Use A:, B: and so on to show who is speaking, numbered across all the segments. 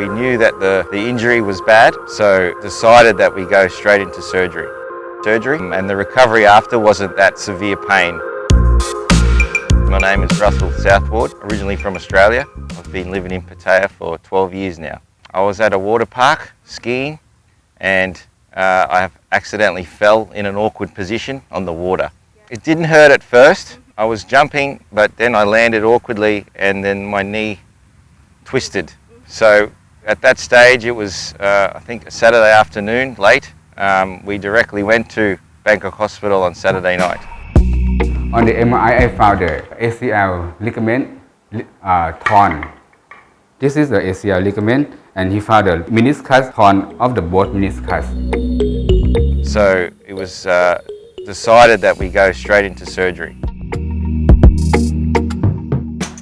A: We knew that the injury was bad, so decided that we go straight into surgery. And the recovery after wasn't that severe pain. My name is Russell Southward, originally from Australia. I've been living in Pattaya for 12 years now. I was at a water park skiing and I have accidentally fell in an awkward position on the water. It didn't hurt at first. I was jumping, but then I landed awkwardly and then my knee twisted. So at that stage, it was, I think, a Saturday afternoon, late. We directly went to Bangkok Hospital on Saturday night.
B: On the MRI, I found the ACL ligament torn. This is the ACL ligament, and he found the meniscus torn of the both meniscus.
A: So it was decided that we go straight into surgery.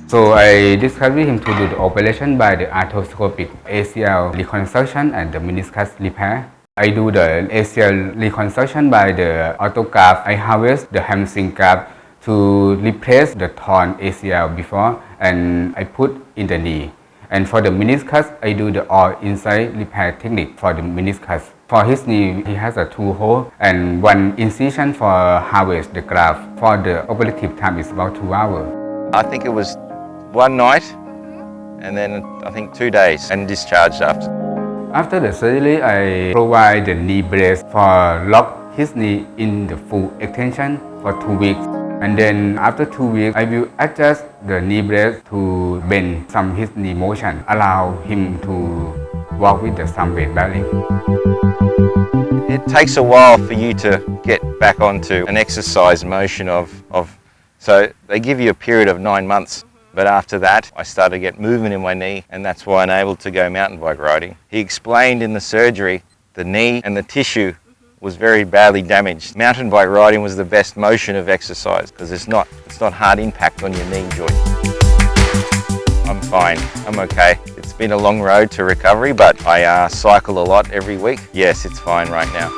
B: So I discovered him to do the operation by the arthroscopic ACL reconstruction and the meniscus repair. I do the ACL reconstruction by the autograft. I harvest the hamstring graft to replace the torn ACL before and I put in the knee. And for the meniscus, I do the all inside repair technique for the meniscus. For his knee, he has a 2 hole and 1 incision for harvest the graft. For the operative time is about 2 hours.
A: I think it was 1 night and then I think 2 days and discharged after.
B: After the surgery, I provide the knee brace for lock his knee in the full extension for 2 weeks. And then after 2 weeks, I will adjust the knee brace to bend some his knee motion, allow him to walk with some weight bearing.
A: It takes a while for you to get back onto an exercise motion so they give you a period of 9 months. But after that, I started to get movement in my knee and that's why I'm able to go mountain bike riding. He explained in the surgery, the knee and the tissue was very badly damaged. Mountain bike riding was the best motion of exercise because it's not hard impact on your knee joint. I'm fine, I'm okay. It's been a long road to recovery, but I cycle a lot every week. Yes, it's fine right now.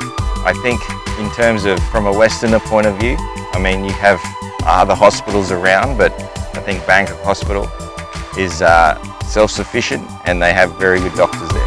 A: I think in terms of from a Westerner point of view, I mean, you have other hospitals around, but I think Bangkok Hospital is self-sufficient and they have very good doctors there.